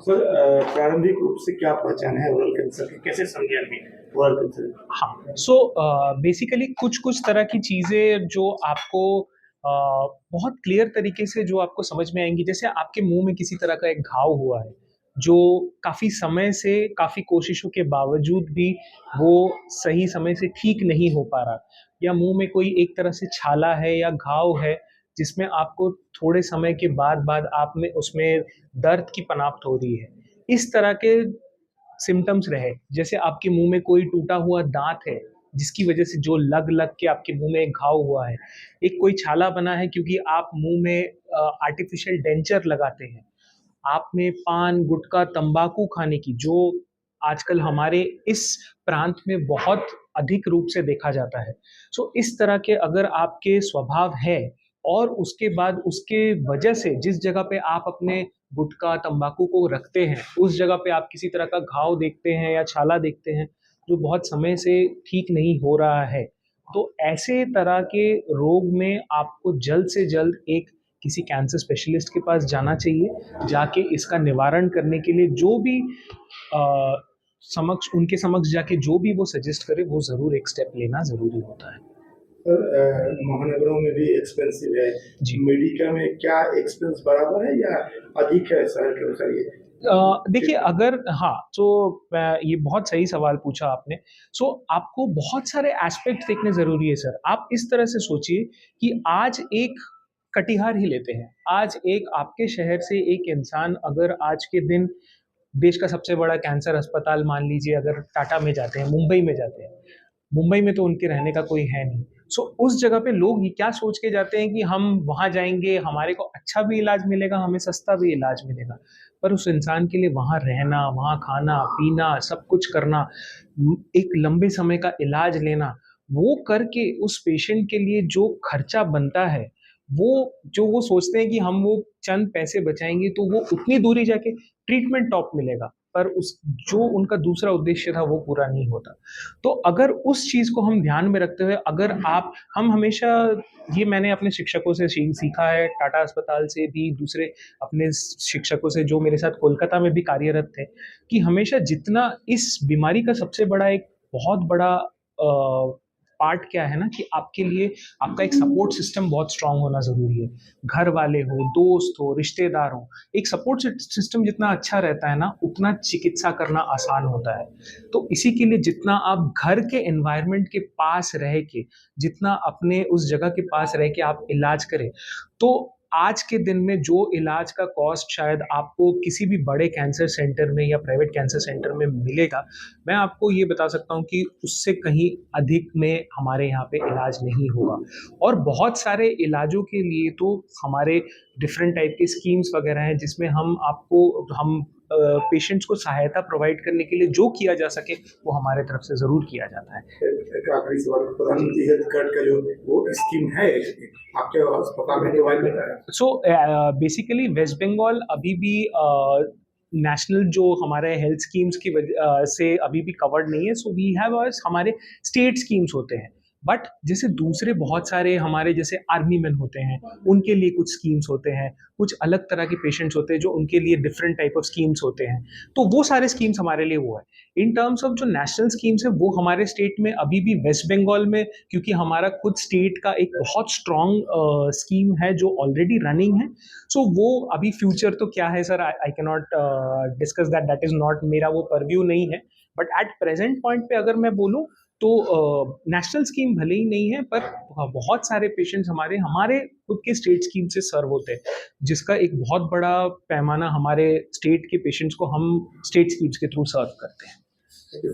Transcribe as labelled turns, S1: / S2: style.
S1: Sir, प्रारंभिक रूप से क्या पहचान है ओरल कैंसर की, कैसे समझे अभी ओरल कैंसर?
S2: हाँ, सो बेसिकली कुछ कुछ तरह की चीज़ें जो आपको बहुत क्लियर तरीके से जो आपको समझ में आएंगी, जैसे आपके मुंह में किसी तरह का एक घाव हुआ है जो काफ़ी समय से, काफ़ी कोशिशों के बावजूद भी वो सही समय से ठीक नहीं हो पा रहा, या मुंह में कोई एक तरह से छाला है या घाव है जिसमें आपको थोड़े समय के बाद बाद आप में उसमें दर्द की पनाप्त हो रही है। इस तरह के सिम्टम्स रहे, जैसे आपके मुंह में कोई टूटा हुआ दांत है जिसकी वजह से जो लग लग के आपके मुंह में एक घाव हुआ है, एक कोई छाला बना है क्योंकि आप मुंह में आर्टिफिशियल डेंचर लगाते हैं, आप में पान गुटखा तंबाकू खाने की जो आजकल हमारे इस प्रांत में बहुत अधिक रूप से देखा जाता है। सो इस तरह के अगर आपके स्वभाव है और उसके बाद उसके वजह से जिस जगह पे आप अपने गुटखा तंबाकू को रखते हैं उस जगह पे आप किसी तरह का घाव देखते हैं या छाला देखते हैं जो बहुत समय से ठीक नहीं हो रहा है, तो ऐसे तरह के रोग में आपको जल्द से जल्द एक किसी कैंसर स्पेशलिस्ट के पास जाना चाहिए। जाके इसका निवारण करने के लिए जो भी अ, समक्ष उनके समक्ष जाके जो भी वो सजेस्ट करे वो ज़रूर एक स्टेप लेना ज़रूरी होता है।
S1: सर, महानगरों में भी एक्सपेंसिव है।
S2: जी।
S1: मेडिका में क्या एक्सपेंस बराबर है या अधिक है शहर के अनुसार? ये
S2: देखिए अगर हाँ तो ये बहुत सही सवाल पूछा आपने। सो आपको बहुत सारे एस्पेक्ट देखने ज़रूरी है सर। आप इस तरह से सोचिए कि आज एक कटिहार ही लेते हैं, आज एक आपके शहर से एक इंसान अगर आज के दिन देश का सबसे बड़ा कैंसर अस्पताल मान लीजिए अगर टाटा में जाते हैं, मुंबई में जाते हैं, मुंबई में तो उनके रहने का कोई है नहीं। सो उस जगह पे लोग ये क्या सोच के जाते हैं कि हम वहां जाएंगे, हमारे को अच्छा भी इलाज मिलेगा, हमें सस्ता भी इलाज मिलेगा। पर उस इंसान के लिए वहां रहना, वहां खाना पीना सब कुछ करना, एक लंबे समय का इलाज लेना, वो करके उस पेशेंट के लिए जो खर्चा बनता है, वो जो वो सोचते हैं कि हम वो चंद पैसे बचाएंगे तो वो उतनी दूरी जाके ट्रीटमेंट टॉप मिलेगा, पर उस जो उनका दूसरा उद्देश्य था वो पूरा नहीं होता। तो अगर उस चीज को हम ध्यान में रखते हुए, अगर आप हम हमेशा, ये मैंने अपने शिक्षकों से सीखा है, टाटा अस्पताल से भी, दूसरे अपने शिक्षकों से जो मेरे साथ कोलकाता में भी कार्यरत थे, कि हमेशा जितना इस बीमारी का सबसे बड़ा एक बहुत बड़ा पार्ट क्या है ना, कि आपके लिए आपका एक सपोर्ट सिस्टम बहुत स्ट्रांग होना जरूरी है। घर वाले हो, दोस्त हो, रिश्तेदार हो, एक सपोर्ट सिस्टम जितना अच्छा रहता है ना उतना चिकित्सा करना आसान होता है। तो इसी के लिए जितना आप घर के एनवायरनमेंट के पास रह के, जितना अपने उस जगह के पास रह के आप इलाज करें, तो आज के दिन में जो इलाज का कॉस्ट शायद आपको किसी भी बड़े कैंसर सेंटर में या प्राइवेट कैंसर सेंटर में मिलेगा, मैं आपको ये बता सकता हूँ कि उससे कहीं अधिक में हमारे यहाँ पे इलाज नहीं होगा। और बहुत सारे इलाजों के लिए तो हमारे डिफरेंट टाइप के स्कीम्स वगैरह हैं जिसमें हम पेशेंट्स को सहायता प्रोवाइड करने के लिए जो किया जा सके वो हमारे तरफ से ज़रूर किया जाता है।
S1: एक आखिरी सवाल, प्रधानमंत्री हेल्थ कार्ड का जो वो स्कीम है आपके अस्पताल में प्रोवाइड होता है?
S2: सो बेसिकली वेस्ट बंगाल अभी भी नेशनल जो हमारे हेल्थ स्कीम्स की वजह से अभी भी कवर्ड नहीं है। सो वी हैव हमारे स्टेट स्कीम्स होते हैं, बट जैसे दूसरे बहुत सारे हमारे जैसे आर्मी मैन होते हैं उनके लिए कुछ स्कीम्स होते हैं, कुछ अलग तरह के पेशेंट्स होते हैं जो उनके लिए डिफरेंट टाइप ऑफ स्कीम्स होते हैं। तो वो सारे स्कीम्स हमारे लिए वो है। इन टर्म्स ऑफ जो नेशनल स्कीम्स है वो हमारे स्टेट में अभी भी वेस्ट बंगाल में, क्योंकि हमारा खुद स्टेट का एक बहुत स्ट्रॉन्ग स्कीम है जो ऑलरेडी रनिंग है। सो वो अभी फ्यूचर तो क्या है sir, I can not discuss that, that is not मेरा वो परव्यू नहीं है। बट एट प्रेजेंट पॉइंट पे अगर मैं बोलूँ तो नेशनल स्कीम भले ही नहीं है, पर बहुत सारे पेशेंट्स हमारे हमारे खुद के स्टेट स्कीम से सर्व होते हैं, जिसका एक बहुत बड़ा पैमाना हमारे स्टेट के पेशेंट्स को हम स्टेट स्कीम्स के थ्रू सर्व करते हैं।